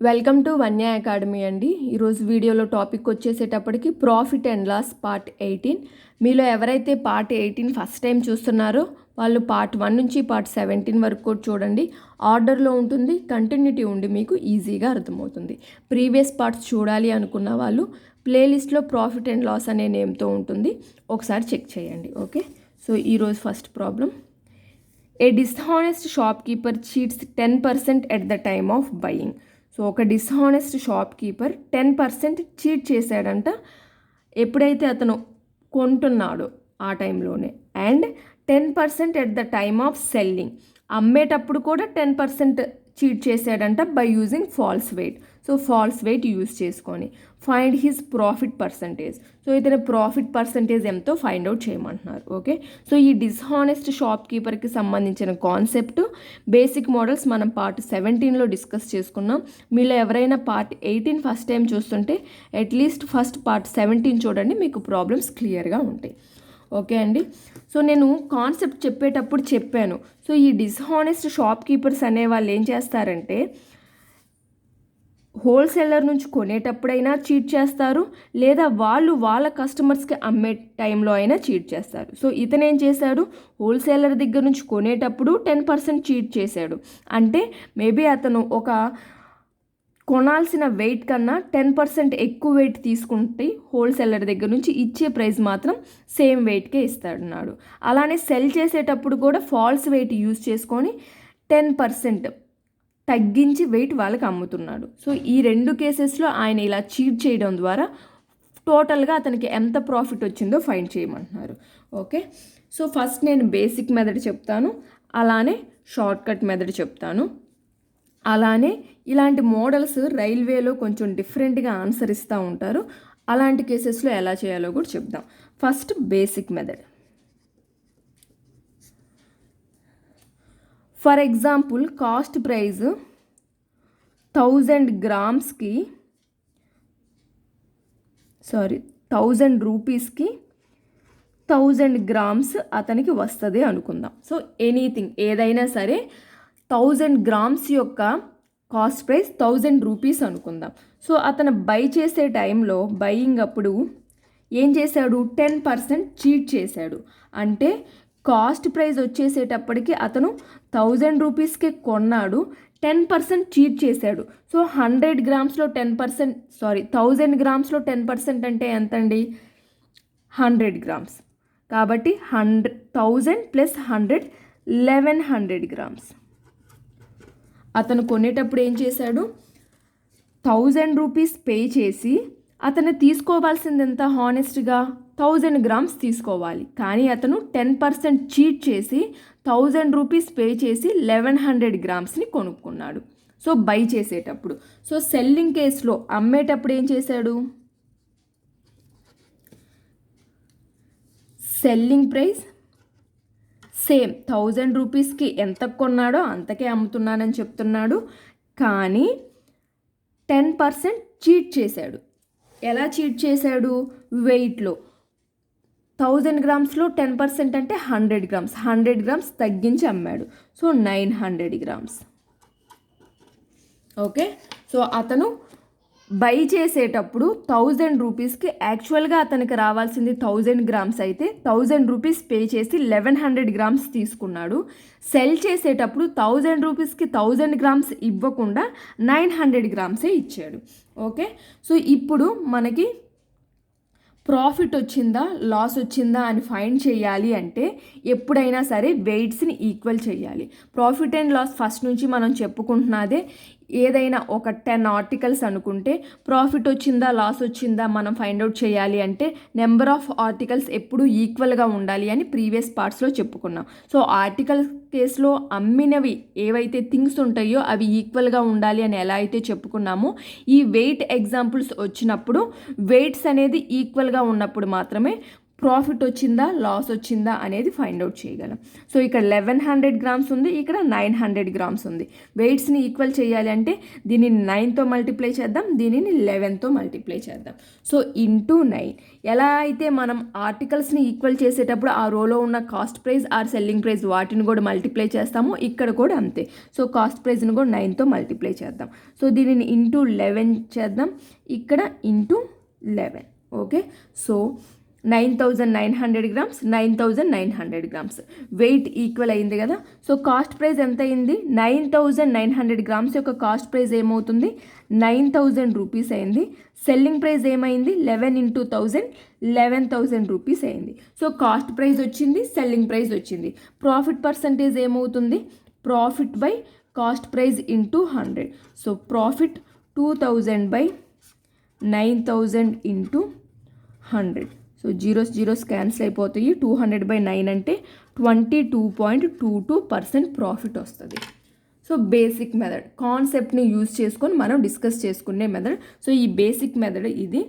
Welcome to Vanya academy అండి. ఈరోజు వీడియోలో టాపిక్ వచ్చేసేటప్పటికి ప్రాఫిట్ అండ్ లాస్ పార్ట్ 18. మీలో ఎవరైతే పార్ట్ 18 ఫస్ట్ టైం చూస్తున్నారో వాళ్ళు పార్ట్ 1 నుంచి పార్ట్ 17 వరకు కూడా చూడండి. ఆర్డర్లో ఉంటుంది, కంటిన్యూటీ ఉండి మీకు ఈజీగా అర్థమవుతుంది. ప్రీవియస్ పార్ట్స్ చూడాలి అనుకున్న వాళ్ళు ప్లేలిస్ట్లో ప్రాఫిట్ అండ్ లాస్ అనే నేమ్తో ఉంటుంది, ఒకసారి చెక్ చేయండి. ఓకే, సో ఈరోజు first problem. A dishonest shopkeeper cheats 10% at the time of buying. So ఒక డిస్హానెస్ట్ షాప్ కీపర్ 10% చీట్ చేశాడంట ఎప్పుడైతే అతను కొంటున్నాడో ఆ టైంలోనే. And 10% at the time of selling, అమ్మేటప్పుడు కూడా 10% చీట్ చేశాడంట by using false weight. So false weight use చేసుకొని find his profit percentage. So ఇతని ప్రాఫిట్ పర్సంటేజ్ ఎంతో ఫైండ్ అవుట్ చేయమంటున్నారు. ఓకే, సో ఈ డిస్హానెస్ట్ షాప్ కీపర్కి సంబంధించిన కాన్సెప్ట్ బేసిక్ మోడల్స్ మనం పార్ట్ 17లో డిస్కస్ చేసుకున్నాం. మీలో ఎవరైనా పార్ట్ 18 ఫస్ట్ టైం చూస్తుంటే అట్లీస్ట్ ఫస్ట్ పార్ట్ 17 చూడండి, మీకు ప్రాబ్లమ్స్ క్లియర్గా ఉంటాయి. ఓకే అండి, సో నేను కాన్సెప్ట్ చెప్పేటప్పుడు చెప్పాను. సో ఈ డిస్హానెస్ట్ షాప్ కీపర్స్ అనే వాళ్ళు ఏం చేస్తారంటే హోల్సేలర్ నుంచి కొనేటప్పుడైనా చీట్ చేస్తారు, లేదా వాళ్ళు వాళ్ళ కస్టమర్స్కి అమ్మే టైంలో అయినా చీట్ చేస్తారు. సో ఇతను ఏం చేశాడు, హోల్సేలర్ దగ్గర నుంచి కొనేటప్పుడు 10% చీట్ చేశాడు. అంటే మేబీ అతను ఒక కొనాల్సిన వెయిట్ కన్నా 10% ఎక్కువ వెయిట్ తీసుకుంటే హోల్సేలర్ దగ్గర నుంచి ఇచ్చే ప్రైస్ మాత్రం సేమ్ వెయిట్కే ఇస్తాడన్నాడు. అలానే సెల్ చేసేటప్పుడు కూడా ఫాల్స్ వెయిట్ యూజ్ చేసుకొని 10% తగ్గించి వెయిట్ వాళ్ళకి అమ్ముతున్నాడు. సో ఈ రెండు కేసెస్లో ఆయన ఇలా చీట్ చేయడం ద్వారా టోటల్గా అతనికి ఎంత ప్రాఫిట్ వచ్చిందో ఫైండ్ చేయమంటున్నారు. ఓకే, సో ఫస్ట్ నేను బేసిక్ మెథడ్ చెప్తాను, అలానే షార్ట్ కట్ మెథడ్ చెప్తాను. అలానే ఇలాంటి మోడల్స్ రైల్వేలో కొంచెం డిఫరెంట్గా ఆన్సర్ ఇస్తూ ఉంటారు. అలాంటి కేసెస్లో ఎలా చేయాలో కూడా చెప్దాం. First basic method. For example cost price 1000 గ్రామ్స్కి 1000 రూపీస్కి 1000 గ్రామ్స్ అతనికి వస్తుంది అనుకుందాం. సో ఎనీథింగ్ ఏదైనా సరే 1000 గ్రామ్స్ యొక్క కాస్ట్ ప్రైస్ 1000 రూపీస్ అనుకుందాం. సో అతను బై చేసే టైంలో బయింగ్ అప్పుడు ఏం చేశాడు, 10% చీట్ చేశాడు. అంటే కాస్ట్ ప్రైస్ వచ్చేసేటప్పటికి అతను 1000 రూపీస్కే కొన్నాడు, 10% చీట్ చేశాడు. సో 100 గ్రామ్స్లో 10%, 1000 గ్రామ్స్లో 10% అంటే ఎంతండి, 100 గ్రామ్స్. కాబట్టి 1000 ప్లస్ 100 1100 గ్రామ్స్. అతను కొనేటప్పుడు ఏం చేశాడు, 1000 రూపీస్ పే చేసి అతను తీసుకోవాల్సింది ఎంత, హానెస్ట్గా 1000 గ్రామ్స్ తీసుకోవాలి. కానీ అతను 10% చీట్ చేసి 1000 రూపీస్ పే చేసి 1100 గ్రామ్స్ని కొనుక్కున్నాడు. సో బై చేసేటప్పుడు. సో సెల్లింగ్ కేసులో అమ్మేటప్పుడు ఏం చేశాడు, సెల్లింగ్ ప్రైస్ సేమ్ 1000 రూపీస్కి ఎంత కొన్నాడో అంతకే అమ్ముతున్నానని చెప్తున్నాడు. కానీ 10% చీట్ చేశాడు. ఎలా చీట్ చేశాడు, వెయిట్లో 1000 గ్రామ్స్లో 10% అంటే 100 గ్రామ్స్, 100 గ్రామ్స్ తగ్గించి అమ్మాడు. So 900 grams. ఓకే, సో అతను బై చేసేటప్పుడు 1000 రూపీస్కి యాక్చువల్గా అతనికి రావాల్సింది 1000 గ్రామ్స్ అయితే 1000 రూపీస్ పే చేసి 1100 గ్రామ్స్ తీసుకున్నాడు. సెల్ చేసేటప్పుడు 1000 రూపీస్కి 1000 గ్రామ్స్ ఇవ్వకుండా 900 గ్రామ్సే ఇచ్చాడు. ఓకే, సో ఇప్పుడు మనకి ప్రాఫిట్ వచ్చిందా లాస్ వచ్చిందా అని ఫైండ్ చేయాలి అంటే ఎప్పుడైనా సరే వెయిట్స్ని ఈక్వల్ చేయాలి. ప్రాఫిట్ అండ్ లాస్ ఫస్ట్ నుంచి మనం చెప్పుకుంటున్నదే. ఏదైనా ఒక 10 ఆర్టికల్స్ అనుకుంటే ప్రాఫిట్ వచ్చిందా లాస్ వచ్చిందా మనం ఫైండ్ అవుట్ చేయాలి అంటే నెంబర్ ఆఫ్ ఆర్టికల్స్ ఎప్పుడూ ఈక్వల్గా ఉండాలి అని ప్రీవియస్ పార్ట్స్లో చెప్పుకున్నాం. సో ఆర్టికల్ కేసులో అమ్మినవి ఏవైతే థింగ్స్ ఉంటాయో అవి ఈక్వల్గా ఉండాలి అని ఎలా అయితే చెప్పుకున్నామో, ఈ వెయిట్ ఎగ్జాంపుల్స్ వచ్చినప్పుడు వెయిట్స్ అనేది ఈక్వల్గా ఉన్నప్పుడు మాత్రమే ప్రాఫిట్ వచ్చిందా లాస్ వచ్చిందా అనేది ఫైండ్ అవుట్ చేయగలం. సో ఇక్కడ 1100 గ్రామ్స్ ఉంది, ఇక్కడ 900 గ్రామ్స్ ఉంది. వెయిట్స్ని ఈక్వల్ చేయాలి అంటే దీనిని 9తో మల్టిప్లై చేద్దాం, దీనిని 11తో మల్టిప్లై చేద్దాం. So into 9. ఎలా అయితే మనం ఆర్టికల్స్ని ఈక్వల్ చేసేటప్పుడు ఆ రోలో ఉన్న cost price or selling price వాటిని కూడా మల్టిప్లై చేస్తామో ఇక్కడ కూడా అంతే. సో కాస్ట్ ప్రైస్ని కూడా 9తో మల్టిప్లై చేద్దాం. సో దీనిని ఇంటూ 11 చేద్దాం, ఇక్కడ into 11. Okay, so 9,900 grams, 9,900 grams wait equal అయింది కదా. సో కాస్ట్ ప్రైస్ ఎంత అయింది? 9,900 గ్రామ్స్ యొక్క కాస్ట్ ప్రైస్ ఏమవుతుంది? 9,000 రూపీస్ అయింది. సెల్లింగ్ ప్రైస్ ఏమైంది? 11 ఇంటూ 1000, 11,000 రూపీస్ అయింది. సో కాస్ట్ ప్రైస్ వచ్చింది, సెల్లింగ్ ప్రైస్ వచ్చింది. ప్రాఫిట్ పర్సంటేజ్ ఏమవుతుంది? Profit by cost price into 100. So profit 2,000 by 9,000 into 100. So zeros cancel అయిపోతాయి. 200 బై 9 అంటే 22.22% ప్రాఫిట్ వస్తుంది. సో బేసిక్ మెథడ్ కాన్సెప్ట్ని యూజ్ చేసుకొని మనం డిస్కస్ చేసుకునే మెథడ్. సో ఈ బేసిక్ మెథడ్ ఇది.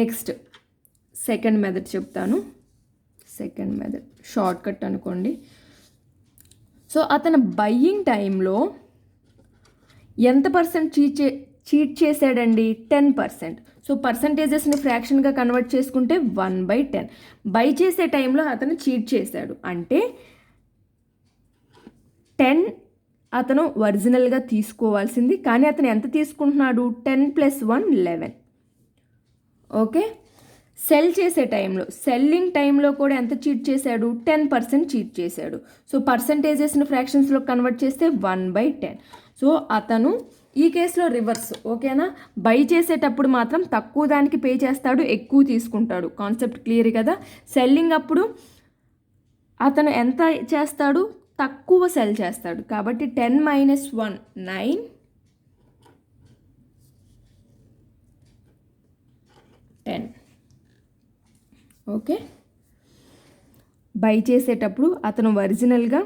నెక్స్ట్ సెకండ్ మెథడ్ చెప్తాను. సెకండ్ మెథడ్ షార్ట్ కట్ అనుకోండి. సో అతను బయ్యింగ్ టైంలో ఎంత పర్సెంట్ చీట్ చేశాడండి? 10%. సో పర్సంటేజెస్ని ఫ్రాక్షన్గా కన్వర్ట్ చేసుకుంటే 1/10. బై చేసే టైంలో అతను చీట్ చేశాడు అంటే 10 అతను ఒరిజినల్గా తీసుకోవాల్సింది, కానీ అతను ఎంత తీసుకుంటున్నాడు? 10 + 1 11. ఓకే, సెల్ చేసే టైంలో సెల్లింగ్ టైంలో కూడా ఎంత చీట్ చేశాడు? 10% చీట్ చేశాడు. సో పర్సంటేజెస్ని ఫ్రాక్షన్స్లో కన్వర్ట్ చేస్తే 1/10. సో అతను ఈ కేసులో రివర్స్. ఓకేనా, బై చేసేటప్పుడు మాత్రం తక్కువ దానికి పే చేస్తాడు, ఎక్కువ తీసుకుంటాడు. కాన్సెప్ట్ క్లియర్ కదా. సెల్లింగ్ అప్పుడు అతను ఎంత చేస్తాడు? తక్కువ సెల్ చేస్తాడు. కాబట్టి 10 - 1 9, 10. ఓకే, బై చేసేటప్పుడు అతను ఒరిజినల్గా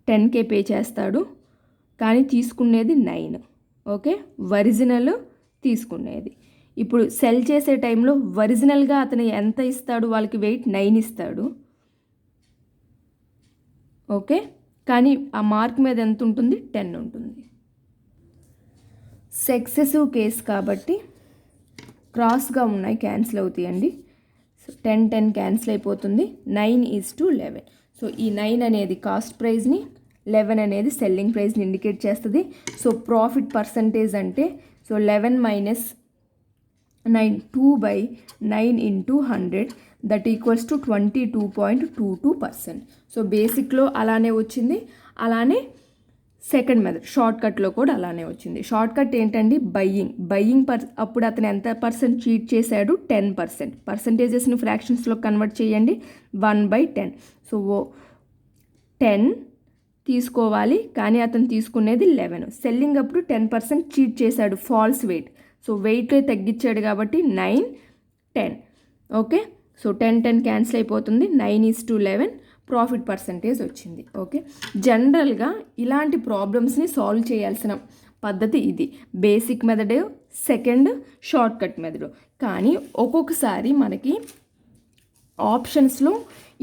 10K పే చేస్తాడు, కానీ తీసుకునేది 9. ఓకే, ఒరిజినల్ తీసుకునేది. ఇప్పుడు సెల్ చేసే టైంలో ఒరిజినల్గా అతను ఎంత ఇస్తాడు? వాళ్ళకి వెయిట్ 9 ఇస్తాడు. ఓకే, కానీ ఆ మార్క్ మీద ఎంత ఉంటుంది? 10 ఉంటుంది. సక్సెసివ్ కేస్ కాబట్టి క్రాస్గా ఉన్నాయి, క్యాన్సిల్ అవుతాయండి. సో 10 10 క్యాన్సిల్ అయిపోతుంది. 9:11. సో ఈ 9 అనేది కాస్ట్ ప్రైస్ని, 11 అనేది సెల్లింగ్ ప్రైస్ని ఇండికేట్ చేస్తుంది. సో ప్రాఫిట్ పర్సంటేజ్ అంటే so 11 - 9 2/9 into 100 that equals to 22.22%. So బేసిక్లో అలానే వచ్చింది, అలానే సెకండ్ మెథడ్ షార్ట్ కట్లో కూడా అలానే వచ్చింది. షార్ట్ కట్ ఏంటండి? బయ్యింగ్ అప్పుడు అతను ఎంత పర్సెంట్ చీట్ చేశాడు? 10%. పర్సంటేజెస్ని ఫ్రాక్షన్స్లో కన్వర్ట్ చేయండి. 1/10. సో 10 తీసుకోవాలి, కానీ అతను తీసుకునేది 11. సెల్లింగ్ అప్పుడు 10% చీట్ చేశాడు, ఫాల్స్ వెయిట్. సో వెయిట్లో తగ్గించాడు కాబట్టి 9 10. ఓకే, సో 10 10 క్యాన్సిల్ అయిపోతుంది. 9:11 ప్రాఫిట్ పర్సంటేజ్ వచ్చింది. ఓకే, జనరల్గా ఇలాంటి ప్రాబ్లమ్స్ని సాల్వ్ చేయాల్సిన పద్ధతి ఇది. Basic method, second short cut method. కానీ ఒక్కొక్కసారి మనకి ఆప్షన్స్లో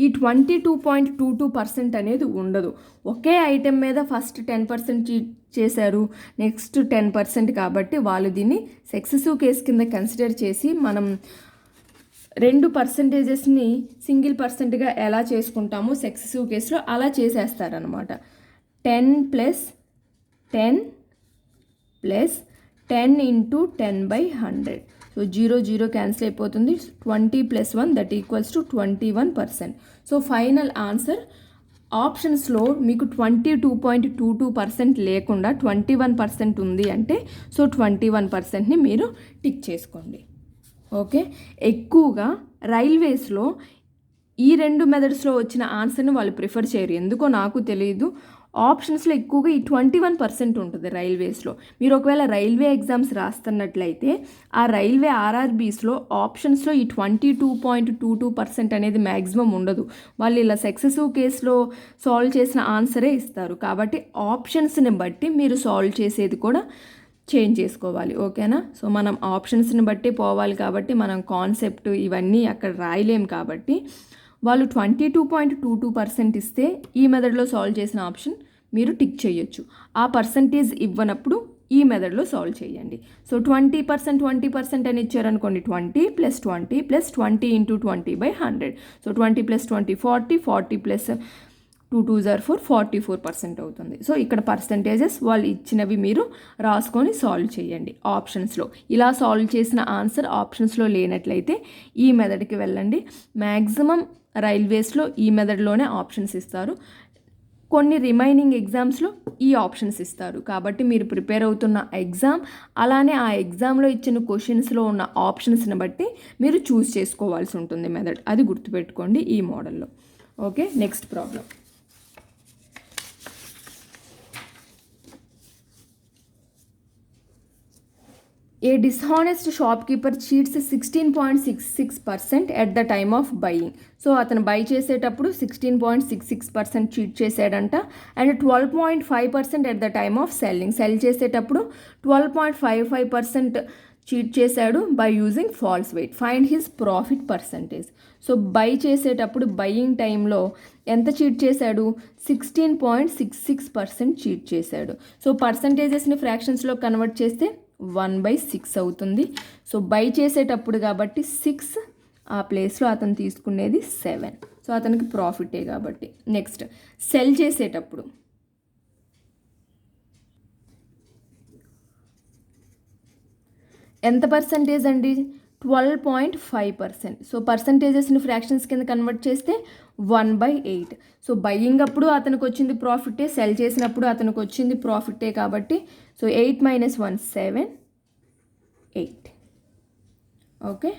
ఈ 22.22% అనేది ఉండదు. ఒకే ఐటెం మీద ఫస్ట్ 10% చీట్ చేశారు, నెక్స్ట్ 10%. కాబట్టి వాళ్ళు దీన్ని సక్సెసివ్ కేస్ కింద కన్సిడర్ చేసి మనం 2 పర్సంటేజెస్ని సింగిల్ పర్సెంట్గా ఎలా చేసుకుంటామో సక్సెసివ్ కేసులో అలా చేసేస్తారనమాట. 10 + 10 + 10 ఇంటూ 10/100. సో 0 క్యాన్సిల్ అయిపోతుంది. 20 + 1 that equals to 21%. So final answer ఆప్షన్స్లో మీకు 22.22% లేకుండా 21% ఉంది అంటే సో 21%ని మీరు టిక్ చేసుకోండి. ఓకే, ఎక్కువగా రైల్వేస్లో ఈ 2 మెథడ్స్లో వచ్చిన ఆన్సర్ని వాళ్ళు ప్రిఫర్ చేయరు, ఎందుకో నాకు తెలియదు. ఆప్షన్స్లో ఎక్కువగా ఈ 21% ఉంటుంది రైల్వేస్లో. మీరు ఒకవేళ రైల్వే ఎగ్జామ్స్ రాస్తున్నట్లయితే ఆ రైల్వే ఆర్ఆర్బీస్లో ఆప్షన్స్లో ఈ 22.22% అనేది మ్యాక్సిమం ఉండదు. వాళ్ళు ఇలా సక్సెసివ్ కేసులో సాల్వ్ చేసిన ఆన్సరే ఇస్తారు. కాబట్టి ఆప్షన్స్ని బట్టి మీరు సాల్వ్ చేసేది కూడా చేంజ్ చేసుకోవాలి. ఓకేనా? సో మనం ఆప్షన్స్ని బట్టి పోవాలి కాబట్టి మనం కాన్సెప్ట్ ఇవన్నీ అక్కడ రాయలేం కాబట్టి వాళ్ళు 22.22% ఇస్తే ఈ మెథడ్లో సాల్వ్ చేసిన ఆప్షన్ మీరు టిక్ చేయొచ్చు. ఆ పర్సంటేజ్ ఇవ్వనప్పుడు ఈ మెథడ్లో సాల్వ్ చేయండి. సో 20% అని ఇచ్చారనుకోండి, 20 + 20 + 20 × 20/100. సో 20 + 20 40, 40 + 2 2s are 4, 44% అవుతుంది. సో ఇక్కడ పర్సంటేజెస్ వాళ్ళు ఇచ్చినవి మీరు రాసుకొని సాల్వ్ చేయండి ఆప్షన్స్లో. ఇలా సాల్వ్ చేసిన ఆన్సర్ ఆప్షన్స్లో లేనట్లయితే ఈ మెథడ్కి వెళ్ళండి. మ్యాక్సిమం రైల్వేస్లో ఈ మెథడ్లోనే ఆప్షన్స్ ఇస్తారు. కొన్ని రిమైనింగ్ ఎగ్జామ్స్లో ఈ ఆప్షన్స్ ఇస్తారు. కాబట్టి మీరు ప్రిపేర్ అవుతున్న ఎగ్జామ్ అలానే ఆ ఎగ్జామ్లో ఇచ్చిన క్వశ్చన్స్లో ఉన్న ఆప్షన్స్ని బట్టి మీరు చూస్ చేసుకోవాల్సి ఉంటుంది మెథడ్. అది గుర్తుపెట్టుకోండి ఈ మోడల్లో. Okay, next problem. A dishonest shopkeeper cheats 16.66% at the time of buying. So అతను బై చేసేటప్పుడు 16.66% చీట్ చేశాడంట. And 12.5% at the time of selling. Sell చేసేటప్పుడు 12.55% చీట్ చేశాడు by using false weight. Find his profit percentage. So buy చేసేటప్పుడు buying టైంలో ఎంత cheat చేశాడు? 16.66% cheat చేశాడు. సో పర్సంటేజెస్ని ఫ్రాక్షన్స్లో కన్వర్ట్ చేస్తే 1/6 అవుతుంది. సో బై చేసేటప్పుడు కాబట్టి 6, ఆ ప్లేస్లో అతను తీసుకునేది 7. సో అతనికి ప్రాఫిటే కాబట్టి. నెక్స్ట్ సెల్ చేసేటప్పుడు ఎంత పర్సంటేజ్ అండి? 12.5%. సో పర్సంటేజెస్ని ఫ్రాక్షన్స్ కింద కన్వర్ట్ చేస్తే 1/8. సో బయ్యింగ్ అప్పుడు అతనికి వచ్చింది ప్రాఫిటే, సెల్ చేసినప్పుడు అతనికి వచ్చింది ప్రాఫిటే కాబట్టి సో 8 - 1 7, 8. ఓకే,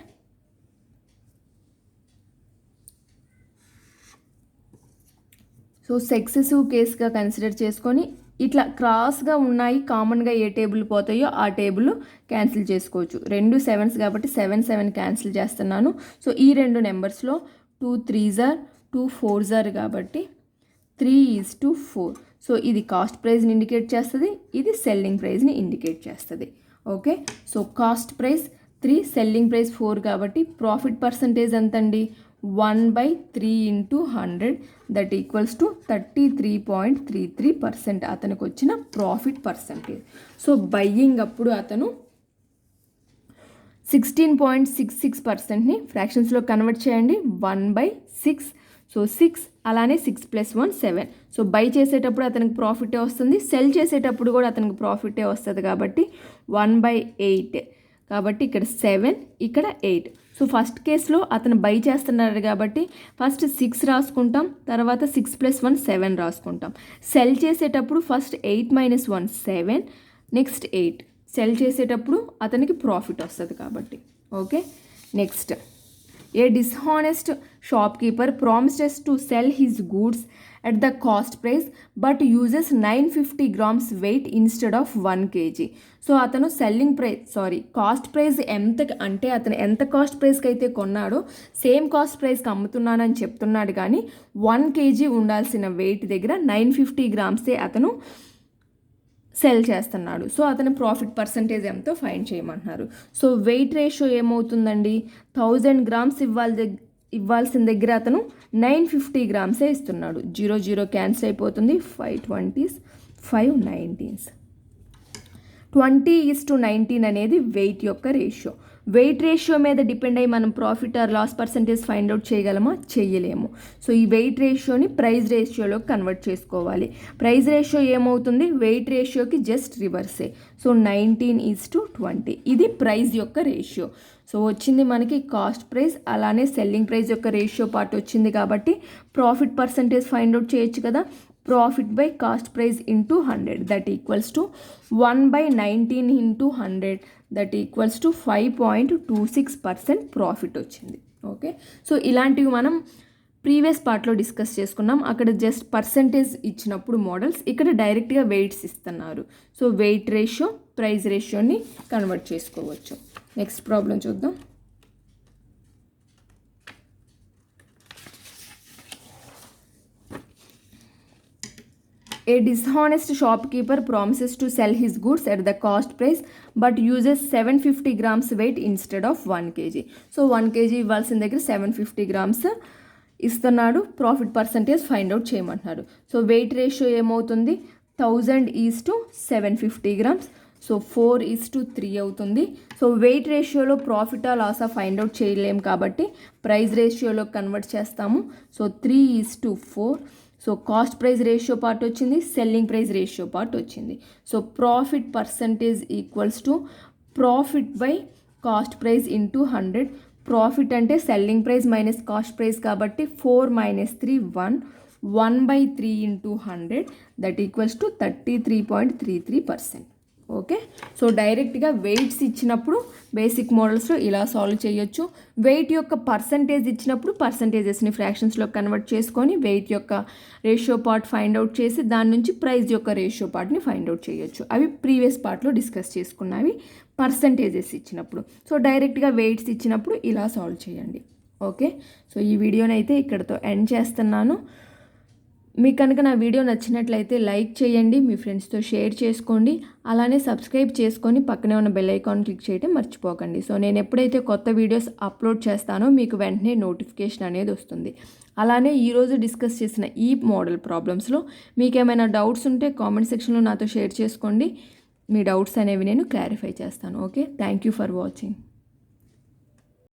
సో సక్సెసివ్ కేస్గా కన్సిడర్ చేసుకొని ఇట్లా క్రాస్గా ఉన్నాయి, కామన్గా ఏ టేబుల్ పోతాయో ఆ టేబుల్ క్యాన్సిల్ చేసుకోవచ్చు. 2 7s కాబట్టి 7 7 క్యాన్సిల్ చేస్తున్నాను. సో ఈ 2 నెంబర్స్లో 2 3s are 2 4s are కాబట్టి 3:4. సో ఇది కాస్ట్ ప్రైస్ని ఇండికేట్ చేస్తుంది, ఇది సెల్లింగ్ ప్రైస్ని ఇండికేట్ చేస్తుంది. Okay, so cost price 3, selling price 4 కాబట్టి ప్రాఫిట్ పర్సంటేజ్ ఎంతండి? 1/3 × 100 దట్ ఈక్వల్స్ టు 33.33% అతనికి వచ్చిన ప్రాఫిట్ పర్సంటేజ్. సో బయ్యింగ్ అప్పుడు అతను 16.66%ని ఫ్రాక్షన్స్లో కన్వర్ట్ చేయండి. 1/6. సో 6 అలానే 6 + 1 7. సో బై చేసేటప్పుడు అతనికి ప్రాఫిటే వస్తుంది, సెల్ చేసేటప్పుడు కూడా అతనికి ప్రాఫిటే వస్తుంది కాబట్టి 1/8. కాబట్టి ఇక్కడ 7, ఇక్కడ 8. సో ఫస్ట్ కేసులో అతను బై చేస్తున్నాడు కాబట్టి ఫస్ట్ 6 రాసుకుంటాం, తర్వాత 6 + 1 7 రాసుకుంటాం. సెల్ చేసేటప్పుడు ఫస్ట్ 8 - 1 7, నెక్స్ట్ 8. సెల్ చేసేటప్పుడు అతనికి ప్రాఫిట్ వస్తుంది కాబట్టి. Okay, next. A dishonest shopkeeper promised us to sell his goods at the cost price but uses 950 grams weight instead of 1 kg. So అతను కాస్ట్ ప్రైస్ ఎంత అంటే అతను ఎంత కాస్ట్ ప్రైస్కి అయితే కొన్నాడో సేమ్ కాస్ట్ ప్రైస్కి అమ్ముతున్నానని చెప్తున్నాడు, కానీ 1 kg ఉండాల్సిన వెయిట్ దగ్గర 950 గ్రామ్సే అతను సెల్ చేస్తున్నాడు. సో అతని ప్రాఫిట్ పర్సంటేజ్ ఎంతో ఫైండ్ చేయమంటున్నారు. సో వెయిట్ రేషియో ఏమవుతుందండి? 1000 గ్రామ్స్ ఇవ్వాల్సిన దగ్గర అతను 950 గ్రామ్సే ఇస్తున్నాడు. 0 0 క్యాన్సిల్ అయిపోతుంది. 5 20s, 5 19s. 20:19 అనేది వెయిట్ యొక్క రేషియో. వెయిట్ రేషియో మీద డిపెండ్ అయ్యి మనం profit or loss percentage find out చేయగలమా? చేయలేము. సో ఈ వెయిట్ రేషియోని ప్రైస్ రేషియోలోకి కన్వర్ట్ చేసుకోవాలి. ప్రైస్ రేషియో ఏమవుతుంది? వెయిట్ రేషియోకి జస్ట్ రివర్సే. సో 19:20. ఇది ప్రైస్ యొక్క రేషియో. సో వచ్చింది మనకి కాస్ట్ ప్రైస్ అలానే సెల్లింగ్ ప్రైస్ యొక్క రేషియో పార్ట్ వచ్చింది కాబట్టి ప్రాఫిట్ పర్సంటేజ్ ఫైండ్ అవుట్ చేయొచ్చు కదా. Profit by cost price into 100 that equals to 1/19 × 100 that equals to 5.26% profit వచ్చింది. ఓకే, సో ఇలాంటివి మనం ప్రీవియస్ పార్ట్లో డిస్కస్ చేసుకున్నాం. అక్కడ జస్ట్ పర్సంటేజ్ ఇచ్చినప్పుడు మోడల్స్, ఇక్కడ డైరెక్ట్గా వెయిట్స్ ఇస్తున్నారు. సో వెయిట్ రేషియో ప్రైస్ రేషియోని కన్వర్ట్ చేసుకోవచ్చు. నెక్స్ట్ ప్రాబ్లం చూద్దాం. A dishonest shopkeeper promises to sell his goods at the cost price but uses 750 grams weight instead of 1 kg. So 1 kg ఇవ్వాల్సిన దగ్గర 750 grams ఇస్తున్నాడు. Profit percentage find out చేయమంటున్నాడు. So weight ratio ఏమవుతుంది, 1000:750 grams. So 4:3 అవుతుంది. So wait రేషియోలో ప్రాఫిటా లాసా find out చేయలేం కాబట్టి price రేషియోలో కన్వర్ట్ చేస్తాము. So 3:4. So cost price ratio part వచ్చింది, సెల్లింగ్ ప్రైస్ రేషియో పార్ట్ వచ్చింది. So profit percentage equals to profit by cost price into 100. Profit అంటే selling price minus cost price కాబట్టి 4 - 3 1. 1/3 into 100 that equals to 33.33%. Okay. So డైరెక్ట్గా weights ఇచ్చినప్పుడు basic మోడల్స్లో ఇలా solve చేయొచ్చు. Weight యొక్క పర్సంటేజ్ ఇచ్చినప్పుడు పర్సంటేజెస్ని ఫ్రాక్షన్స్లో కన్వర్ట్ చేసుకొని వెయిట్ యొక్క రేషియో పార్ట్ ఫైండ్ అవుట్ చేసి దాని నుంచి ప్రైస్ యొక్క రేషియో పార్ట్ని ఫైండ్ అవుట్ చేయొచ్చు. అవి ప్రీవియస్ పార్ట్లో డిస్కస్ చేసుకున్నవి పర్సంటేజెస్ ఇచ్చినప్పుడు. సో డైరెక్ట్గా వెయిట్స్ ఇచ్చినప్పుడు ఇలా సాల్వ్ చేయండి. ఓకే. సో ఈ వీడియోని అయితే ఇక్కడతో ఎండ్ చేస్తున్నాను. మీకు కనుక నా వీడియో నచ్చినట్లయితే లైక్ చేయండి, మీ ఫ్రెండ్స్తో షేర్ చేసుకోండి, అలానే సబ్స్క్రైబ్ చేసుకొని పక్కనే ఉన్న బెల్ ఐకాన్ క్లిక్ చేయడం మర్చిపోకండి. సో నేను ఎప్పుడైతే కొత్త వీడియోస్ అప్లోడ్ చేస్తానో మీకు వెంటనే నోటిఫికేషన్ అనేది వస్తుంది. అలానే ఈరోజు డిస్కస్ చేసిన ఈ మోడల్ ప్రాబ్లమ్స్లో మీకు ఏమైనా డౌట్స్ ఉంటే కామెంట్ సెక్షన్లో నాతో షేర్ చేసుకోండి. మీ డౌట్స్ అనేవి నేను క్లారిఫై చేస్తాను. Okay. Thank you for watching.